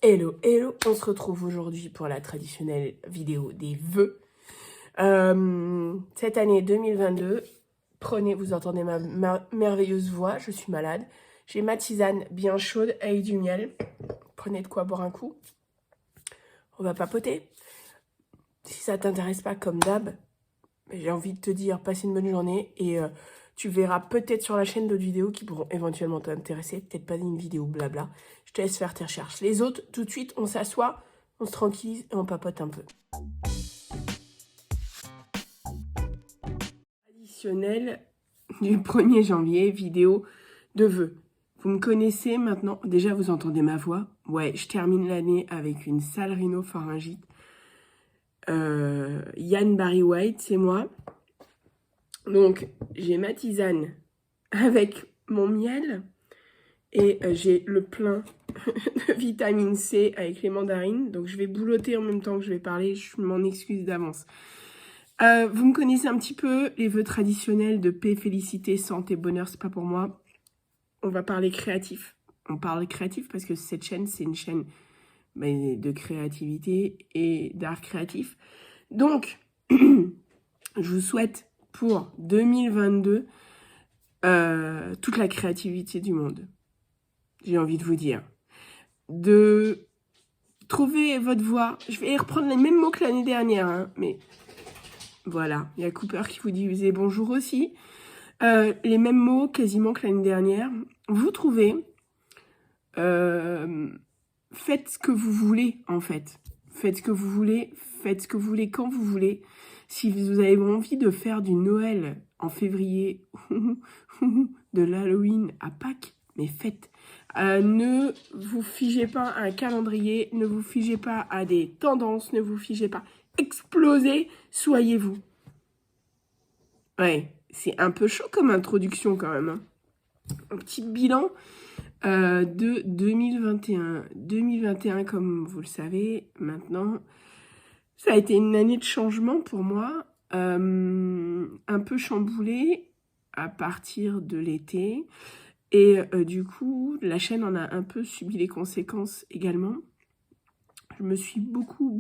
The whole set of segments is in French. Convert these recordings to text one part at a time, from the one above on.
Hello, hello, on se retrouve aujourd'hui pour la traditionnelle vidéo des vœux. Cette année 2022, vous entendez ma merveilleuse voix, je suis malade. J'ai ma tisane bien chaude avec du miel. Prenez de quoi boire un coup. On va papoter. Si ça t'intéresse pas comme d'hab, j'ai envie de te dire, passe une bonne journée et tu verras peut-être sur la chaîne d'autres vidéos qui pourront éventuellement t'intéresser. Peut-être pas une vidéo blabla. Je te laisse faire tes recherches. Les autres, tout de suite, on s'assoit, on se tranquillise et on papote un peu. Traditionnel du 1er janvier, vidéo de vœux. Vous me connaissez maintenant, déjà vous entendez ma voix. Ouais, je termine l'année avec une sale rhinopharyngite. Yann Barry White, c'est moi. Donc, j'ai ma tisane avec mon miel et j'ai le plein de vitamine C avec les mandarines. Donc, je vais boulotter en même temps que je vais parler. Je m'en excuse d'avance. Vous me connaissez un petit peu, les vœux traditionnels de paix, félicité, santé, bonheur, c'est pas pour moi. On va parler créatif. On parle créatif parce que cette chaîne, c'est une chaîne de créativité et d'art créatif. Donc, je vous souhaite pour 2022 toute la créativité du monde. J'ai envie de vous dire. De trouver votre voix. Je vais reprendre les mêmes mots que l'année dernière, hein, mais voilà. Il y a Cooper qui vous disait bonjour aussi. Les mêmes mots quasiment que l'année dernière. Vous trouvez. Faites ce que vous voulez, en fait. Faites ce que vous voulez. Faites ce que vous voulez quand vous voulez. Si vous avez envie de faire du Noël en février, de l'Halloween à Pâques, mais faites. Ne vous figez pas à un calendrier, ne vous figez pas à des tendances, ne vous figez pas. Explosez, soyez vous. Ouais, c'est un peu chaud comme introduction quand même. Hein. Un petit bilan de 2021. 2021, comme vous le savez, maintenant, ça a été une année de changement pour moi. Un peu chamboulée à partir de l'été. Et du coup, la chaîne en a un peu subi les conséquences également. Je me suis beaucoup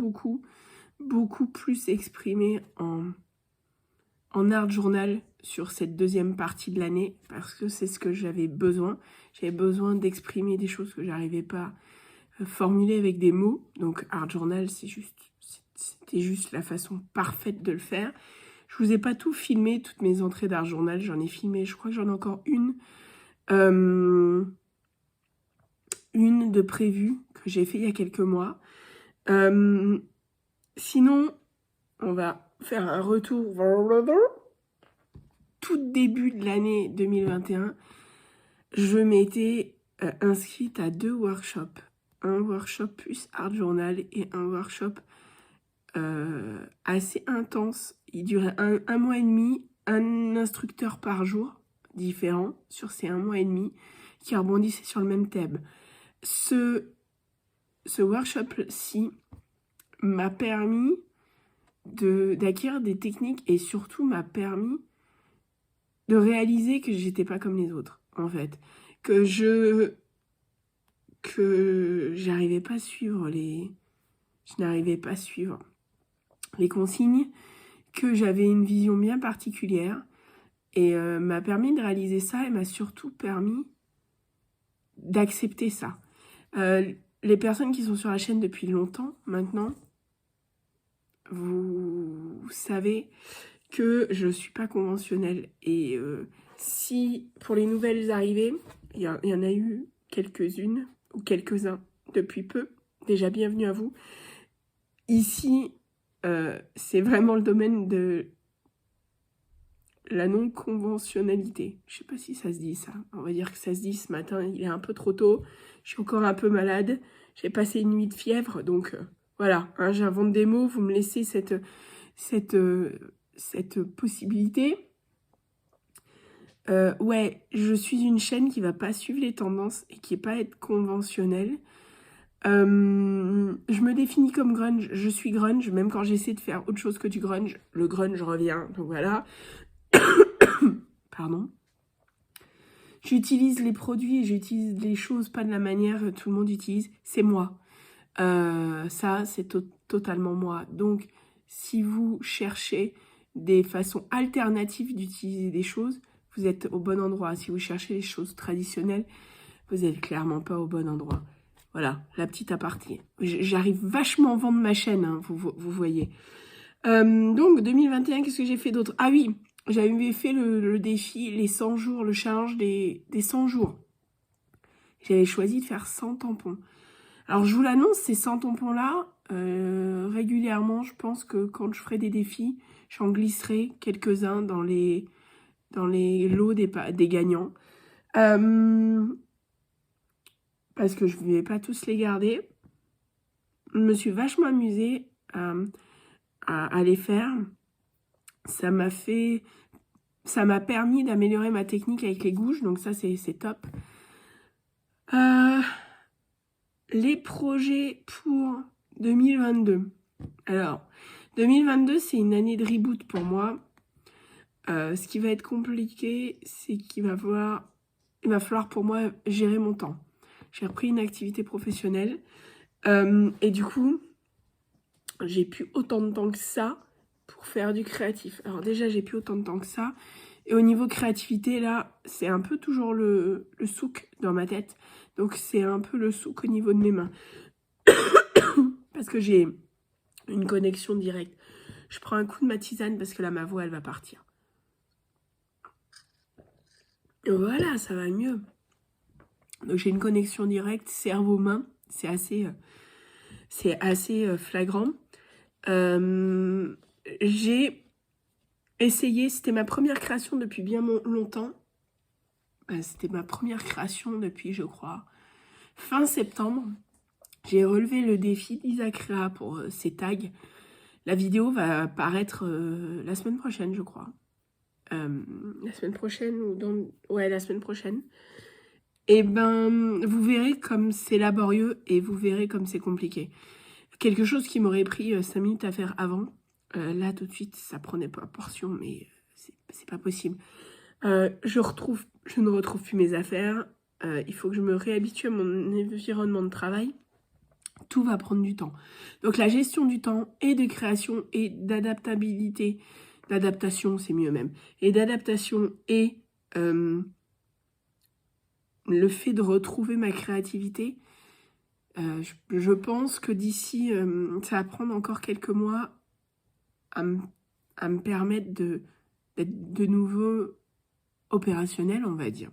plus exprimée en art journal sur cette deuxième partie de l'année parce que c'est ce que j'avais besoin. J'avais besoin d'exprimer des choses que j'arrivais pas à formuler avec des mots. Donc art journal, c'était juste la façon parfaite de le faire. Je vous ai pas tout filmé, toutes mes entrées d'art journal. J'en ai filmé, je crois que j'en ai encore une. Une de prévue que j'ai fait il y a quelques mois. Sinon, on va faire un retour tout début de l'année 2021. Je m'étais inscrite à 2 workshops. Un workshop plus art journal et un workshop assez intense. Il durait un mois et demi, un instructeur par jour différent sur ces 1 mois et demi qui rebondissait sur le même thème. Ce workshop-ci m'a permis d'acquérir des techniques et surtout m'a permis de réaliser que j'étais pas comme les autres, en fait. Que j'arrivais pas à suivre je n'arrivais pas à suivre les consignes, que j'avais une vision bien particulière et m'a permis de réaliser ça et m'a surtout permis d'accepter ça. Les personnes qui sont sur la chaîne depuis longtemps, maintenant, vous savez que je suis pas conventionnelle. Et si, pour les nouvelles arrivées, il y en a eu quelques-unes ou quelques-uns depuis peu, déjà bienvenue à vous. Ici, c'est vraiment le domaine de la non-conventionnalité. Je sais pas si ça se dit ça. On va dire que ça se dit ce matin, il est un peu trop tôt. Je suis encore un peu malade. J'ai passé une nuit de fièvre, donc voilà. Hein, j'invente des mots, vous me laissez cette possibilité. Ouais, je suis une chaîne qui va pas suivre les tendances et qui va pas être conventionnelle. Je me définis comme grunge, je suis grunge, même quand j'essaie de faire autre chose que du grunge, le grunge revient, donc voilà. Pardon. J'utilise les produits et j'utilise les choses pas de la manière que tout le monde utilise, c'est moi. Ça, c'est totalement moi. Donc, si vous cherchez des façons alternatives d'utiliser des choses, vous êtes au bon endroit. Si vous cherchez les choses traditionnelles, vous êtes clairement pas au bon endroit. Voilà, la petite aparté. J'arrive vachement à vendre ma chaîne, hein, vous voyez. Donc, 2021, qu'est-ce que j'ai fait d'autre? Ah oui, j'avais fait le défi, les 100 jours, le challenge des 100 jours. J'avais choisi de faire 100 tampons. Alors, je vous l'annonce, ces 100 tampons-là, régulièrement, je pense que quand je ferai des défis, j'en glisserai quelques-uns dans les lots des gagnants. Parce que je ne vais pas tous les garder. Je me suis vachement amusée à les faire. Ça m'a permis d'améliorer ma technique avec les gouges, donc ça c'est top. Les projets pour 2022. Alors, 2022 c'est une année de reboot pour moi. Ce qui va être compliqué, c'est qu'il va falloir pour moi gérer mon temps. J'ai repris une activité professionnelle et du coup, j'ai plus autant de temps que ça pour faire du créatif. Alors déjà, j'ai plus autant de temps que ça. Et au niveau créativité, là, c'est un peu toujours le souk dans ma tête. Donc c'est un peu le souk au niveau de mes mains. Parce que j'ai une connexion directe. Je prends un coup de ma tisane parce que là, ma voix, elle va partir. Voilà, ça va mieux. Donc j'ai une connexion directe cerveau-main. C'est assez flagrant. J'ai essayé, c'était ma première création depuis bien longtemps. C'était ma première création depuis, je crois, fin septembre. J'ai relevé le défi d'Isacrea pour ces tags. La vidéo va paraître la semaine prochaine, je crois. La semaine prochaine ouais, la semaine prochaine. Et ben, vous verrez comme c'est laborieux et vous verrez comme c'est compliqué. Quelque chose qui m'aurait pris 5 minutes à faire avant. Là, tout de suite, ça prenait pas portion, mais c'est pas possible. Je ne retrouve plus mes affaires. Il faut que je me réhabitue à mon environnement de travail. Tout va prendre du temps. Donc la gestion du temps et de création et d'adaptabilité, d'adaptation c'est mieux même, et d'adaptation et le fait de retrouver ma créativité, je pense que d'ici, ça va prendre encore quelques mois à me permettre d'être de nouveau opérationnel, on va dire.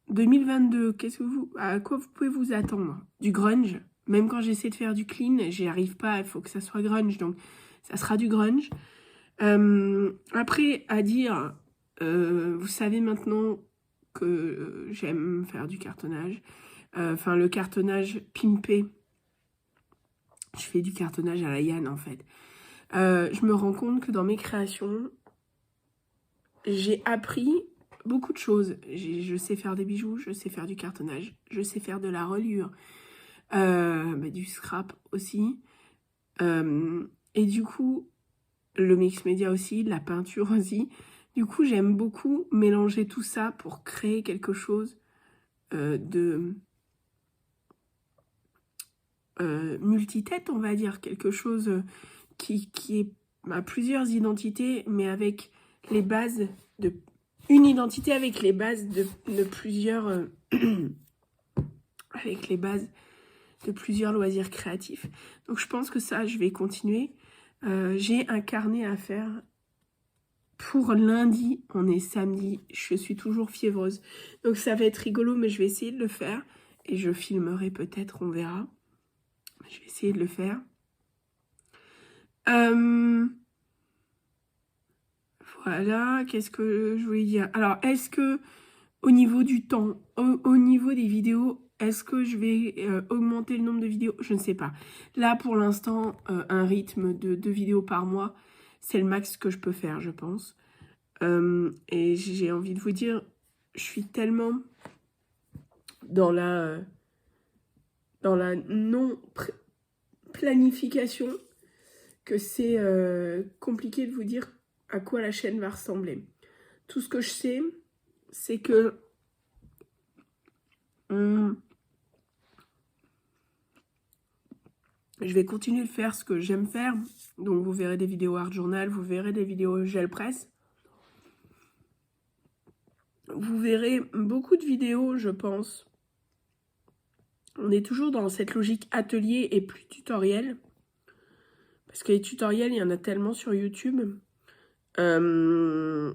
2022, à quoi vous pouvez vous attendre? Du grunge. Même quand j'essaie de faire du clean, j'y arrive pas, il faut que ça soit grunge, donc ça sera du grunge. Après, à dire, vous savez maintenant que j'aime faire du cartonnage. Enfin, le cartonnage pimpé. Je fais du cartonnage à la Yann, en fait. Je me rends compte que dans mes créations, j'ai appris beaucoup de choses. Je sais faire des bijoux, je sais faire du cartonnage, je sais faire de la reliure, du scrap aussi. Et du coup, le mix média aussi, la peinture aussi. Du coup, j'aime beaucoup mélanger tout ça pour créer quelque chose de multitête, on va dire. Quelque chose qui a plusieurs identités, mais avec les bases de... Une identité avec les bases de plusieurs... avec les bases de plusieurs loisirs créatifs. Donc je pense que ça, je vais continuer. J'ai un carnet à faire pour lundi. On est samedi, je suis toujours fiévreuse. Donc ça va être rigolo, mais je vais essayer de le faire. Et je filmerai peut-être, on verra. Je vais essayer de le faire. Voilà, qu'est-ce que je voulais dire? Alors, est-ce que au niveau du temps, au niveau des vidéos, est-ce que je vais augmenter le nombre de vidéos? Je ne sais pas. Là, pour l'instant, un rythme de 2 vidéos par mois, c'est le max que je peux faire, je pense. Et j'ai envie de vous dire, je suis tellement dans la non-planification que c'est compliqué de vous dire à quoi la chaîne va ressembler. Tout ce que je sais, c'est que Je vais continuer de faire ce que j'aime faire. Donc vous verrez des vidéos art journal, vous verrez des vidéos gel presse. Vous verrez beaucoup de vidéos, je pense. On est toujours dans cette logique atelier et plus tutoriel. Parce que les tutoriels, il y en a tellement sur YouTube. Je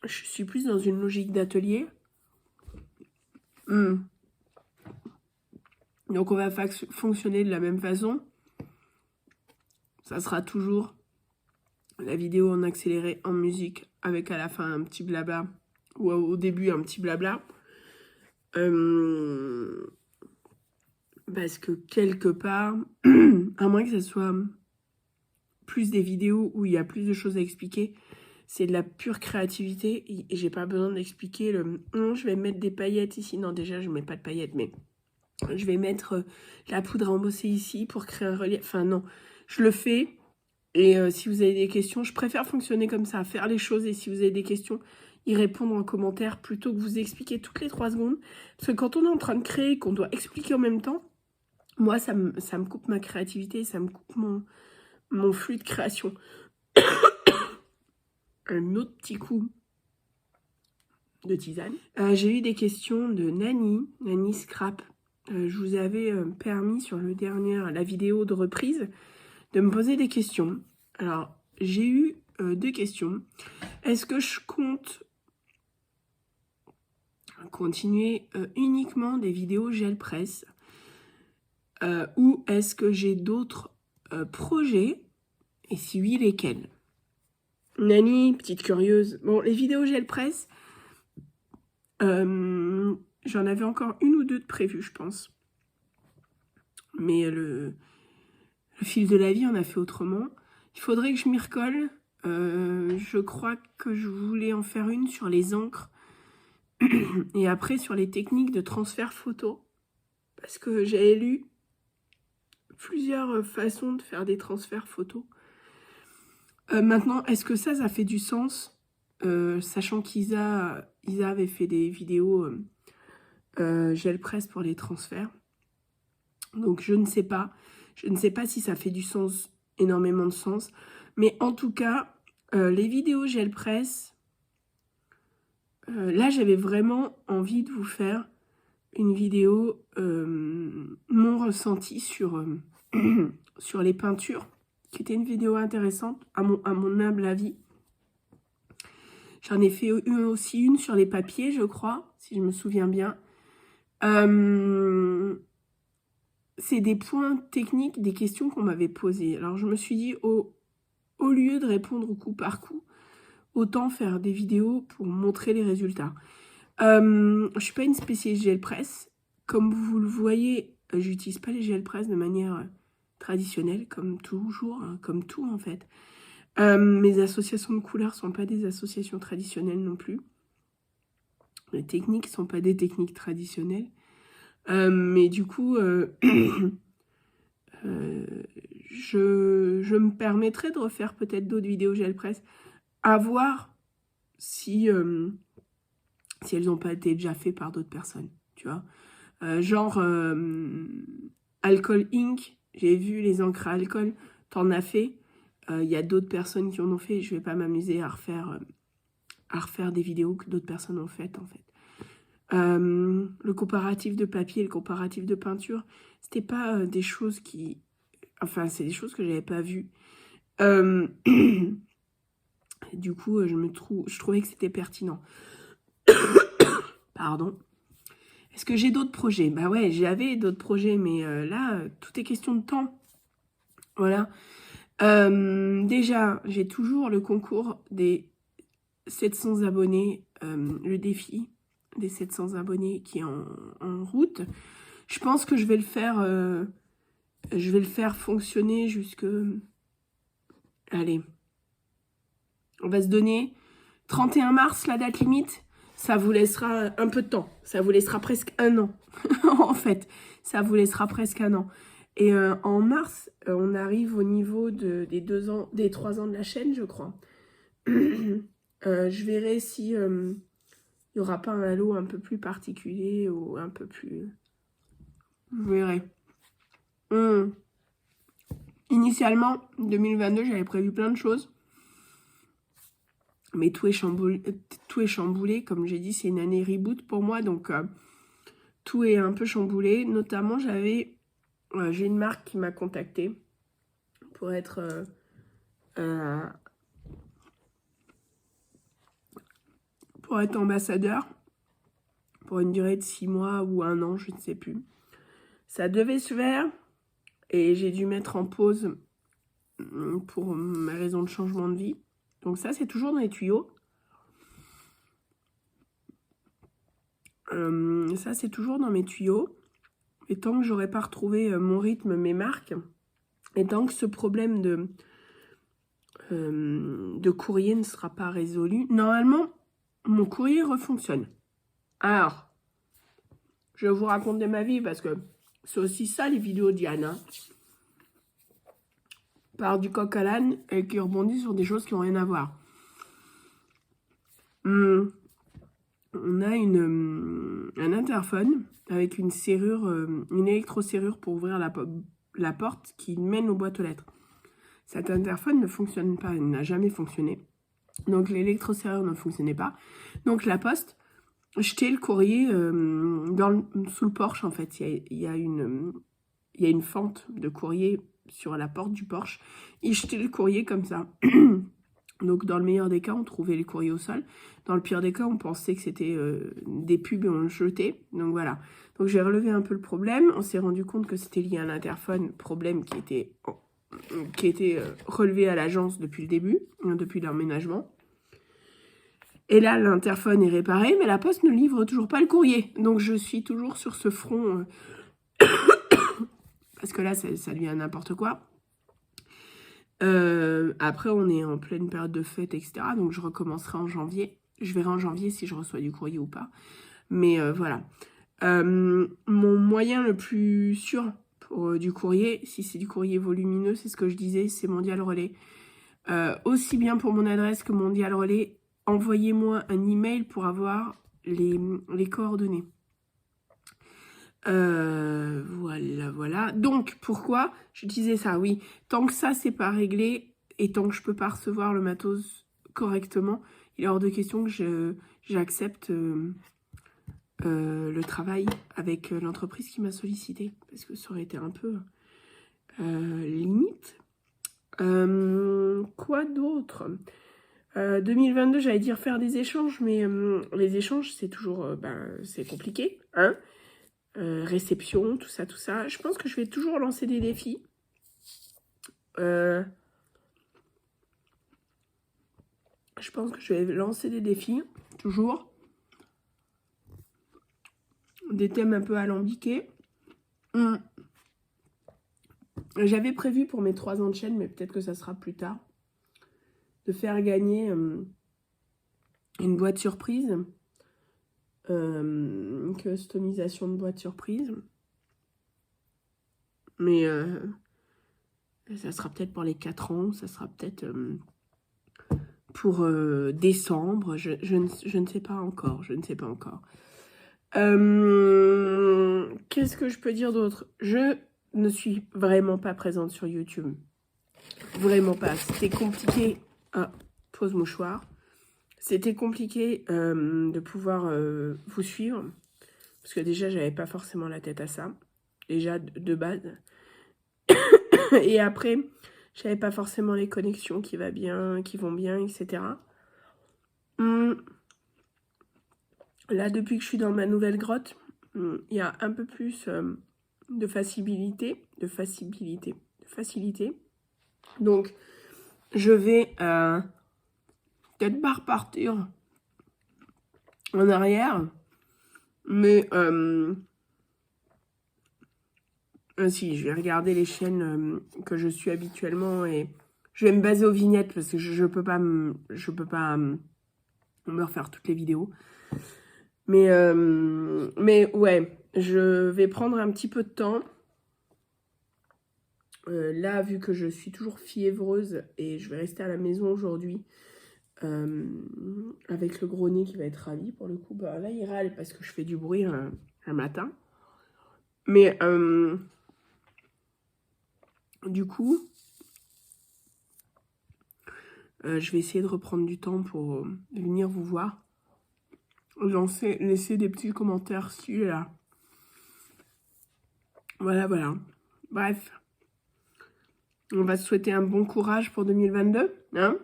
suis plus dans une logique d'atelier. Donc on va fonctionner de la même façon. Ça sera toujours la vidéo en accéléré, en musique, avec à la fin un petit blabla. Ou au début un petit blabla. Parce que quelque part, à moins que ce soit plus des vidéos où il y a plus de choses à expliquer, c'est de la pure créativité et j'ai pas besoin d'expliquer le non, je vais mettre des paillettes ici. Non, déjà je mets pas de paillettes, mais je vais mettre la poudre à embosser ici pour créer un relief. Enfin non, je le fais. Et si vous avez des questions, je préfère fonctionner comme ça, faire les choses. Et si vous avez des questions, y répondre en commentaire plutôt que vous expliquer toutes les 3 secondes. Parce que quand on est en train de créer, qu'on doit expliquer en même temps, moi, ça me coupe ma créativité, ça me coupe mon flux de création. Un autre petit coup de tisane. J'ai eu des questions de Nani Scrap. Je vous avais permis sur la vidéo de reprise de me poser des questions. Alors, j'ai eu 2 questions. Est-ce que je compte continuer uniquement des vidéos gel presse ou est-ce que j'ai d'autres projets et si oui, lesquels? Nani, petite curieuse. Bon, les vidéos gel presse, j'en avais encore 1 ou 2 de prévues, je pense. Mais le fil de la vie, on a fait autrement. Il faudrait que je m'y recolle. Je crois que je voulais en faire une sur les encres et après sur les techniques de transfert photo. Parce que j'avais lu plusieurs façons de faire des transferts photos. Maintenant, est-ce que ça fait du sens sachant qu'Isa avait fait des vidéos gel presse pour les transferts. Donc je ne sais pas. Je ne sais pas si ça fait du sens, énormément de sens. Mais en tout cas, les vidéos gel presse, là j'avais vraiment envie de vous faire une vidéo, mon ressenti sur, sur les peintures, qui était une vidéo intéressante, à mon humble avis. J'en ai fait aussi une sur les papiers, je crois, si je me souviens bien. C'est des points techniques, des questions qu'on m'avait posées. Alors je me suis dit, au lieu de répondre au coup par coup, autant faire des vidéos pour montrer les résultats. Je ne suis pas une spécialiste gel presse. Comme vous le voyez, j'utilise pas les gel presse de manière traditionnelle, comme toujours, hein, comme tout en fait. Mes associations de couleurs sont pas des associations traditionnelles non plus. Les techniques sont pas des techniques traditionnelles. Mais du coup, je me permettrai de refaire peut-être d'autres vidéos gel presse, à voir si elles n'ont pas été déjà faites par d'autres personnes, tu vois. Genre Alcool Ink, j'ai vu les encres à alcool, t'en as fait. Il y a d'autres personnes qui en ont fait, je vais pas m'amuser à refaire des vidéos que d'autres personnes ont faites en fait. Le comparatif de papier et le comparatif de peinture, c'était pas des choses qui... Enfin, c'est des choses que j'avais pas vues. Du coup, je trouvais que c'était pertinent. Pardon. Est-ce que j'ai d'autres projets? Bah ouais, j'avais d'autres projets, mais là, tout est question de temps. Voilà. Déjà, j'ai toujours le concours des 700 abonnés, le défi des 700 abonnés qui est en route. Je pense que je vais le faire fonctionner jusque... Allez, on va se donner 31 mars, la date limite. Ça vous laissera un peu de temps. Ça vous laissera presque 1 an. En fait, ça vous laissera presque 1 an. Et en mars, on arrive au niveau des 3 ans de la chaîne, je crois. Je verrai si il n'y aura pas un halo un peu plus particulier ou un peu plus... Vous verrez. Initialement, 2022, j'avais prévu plein de choses. Mais tout est chamboulé. Comme j'ai dit, c'est une année reboot pour moi. Donc, tout est un peu chamboulé. Notamment, j'ai une marque qui m'a contactée pour être... pour être ambassadeur. Pour une durée de 6 mois ou 1 an, je ne sais plus. Ça devait se faire. Et j'ai dû mettre en pause pour ma raison de changement de vie. Donc ça, c'est toujours dans les tuyaux. Ça, c'est toujours dans mes tuyaux. Et tant que j'aurai pas retrouvé mon rythme, mes marques, et tant que ce problème de courrier ne sera pas résolu, normalement, mon courrier refonctionne. Alors, je vais vous raconter ma vie parce que c'est aussi ça les vidéos d'Yann. Part du coq à l'âne et qui rebondit sur des choses qui n'ont rien à voir. On a un interphone avec une serrure, une électro-serrure pour ouvrir la porte qui mène aux boîtes aux lettres. Cet interphone ne fonctionne pas, il n'a jamais fonctionné. Donc l'électro-serrure ne fonctionnait pas. Donc la poste jetait le courrier sous le porche en fait. Il y a une fente de courrier sur la porte du Porsche. Il jetait le courrier comme ça. Donc dans le meilleur des cas, on trouvait les courriers au sol. Dans le pire des cas, on pensait que c'était des pubs et on le jetait. Donc voilà. Donc j'ai relevé un peu le problème. On s'est rendu compte que c'était lié à l'interphone, problème qui était relevé à l'agence depuis le début, depuis l'emménagement. Et là, l'interphone est réparé, mais la poste ne livre toujours pas le courrier. Donc je suis toujours sur ce front... parce que là, ça devient n'importe quoi. Après, on est en pleine période de fête, etc. Donc, je recommencerai en janvier. Je verrai en janvier si je reçois du courrier ou pas. Mais voilà. Mon moyen le plus sûr pour du courrier, si c'est du courrier volumineux, c'est ce que je disais, c'est Mondial Relais. Aussi bien pour mon adresse que Mondial Relais, envoyez-moi un email pour avoir les coordonnées. Voilà. Donc, pourquoi je disais ça? Oui, tant que ça, c'est pas réglé et tant que je peux pas recevoir le matos correctement, il est hors de question que j'accepte le travail avec l'entreprise qui m'a sollicité. Parce que ça aurait été un peu limite. Quoi d'autre 2022, j'allais dire faire des échanges, mais les échanges, c'est toujours c'est compliqué, hein. Réception, tout ça. Je pense que je vais toujours lancer des défis. Je pense que je vais lancer des défis, toujours. Des thèmes un peu alambiqués. J'avais prévu pour mes 3 ans de chaîne, mais peut-être que ça sera plus tard, de faire gagner une boîte surprise. Une customisation de boîte surprise. Mais ça sera peut-être pour les 4 ans, ça sera peut-être pour décembre, je ne sais pas encore, Qu'est-ce que je peux dire d'autre? Je ne suis vraiment pas présente sur YouTube. Vraiment pas. C'était compliqué. Ah, pause mouchoir. C'était compliqué de pouvoir vous suivre. Parce que déjà, j'avais pas forcément la tête à ça. Déjà, de base. Et après, j'avais pas forcément les connexions qui vont bien, etc. Là, depuis que je suis dans ma nouvelle grotte, il y a un peu plus de facilité. Donc, je vais peut-être pas repartir en arrière, mais si, je vais regarder les chaînes que je suis habituellement et je vais me baser aux vignettes parce que je peux pas me refaire toutes les vidéos. Mais ouais, je vais prendre un petit peu de temps. Là, vu que je suis toujours fiévreuse et je vais rester à la maison aujourd'hui, avec le gros nez qui va être ravi pour le coup. Bah, là, il râle parce que je fais du bruit un matin. Mais du coup, je vais essayer de reprendre du temps pour venir vous voir. Laisser des petits commentaires ci et là. Voilà, voilà. Bref. On va se souhaiter un bon courage pour 2022, hein?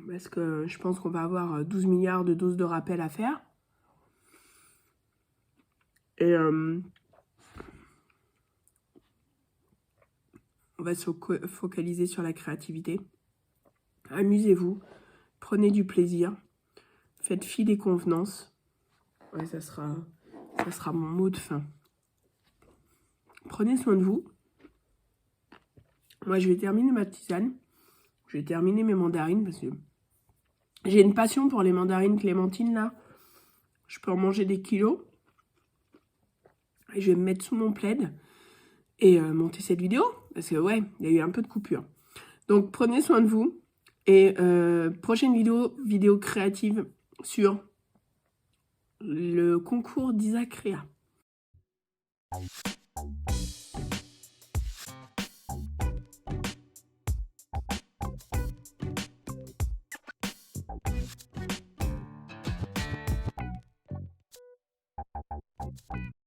Parce que je pense qu'on va avoir 12 milliards de doses de rappel à faire. Et on va se focaliser sur la créativité. Amusez-vous, prenez du plaisir, faites fi des convenances. Ouais, ça sera mon mot de fin. Prenez soin de vous. Moi, je vais terminer ma tisane. Je vais terminer mes mandarines parce que j'ai une passion pour les mandarines clémentines là. Je peux en manger des kilos. Et je vais me mettre sous mon plaid et monter cette vidéo. Parce que ouais, il y a eu un peu de coupure. Donc prenez soin de vous. Et prochaine vidéo créative sur le concours d'Isaac Réa.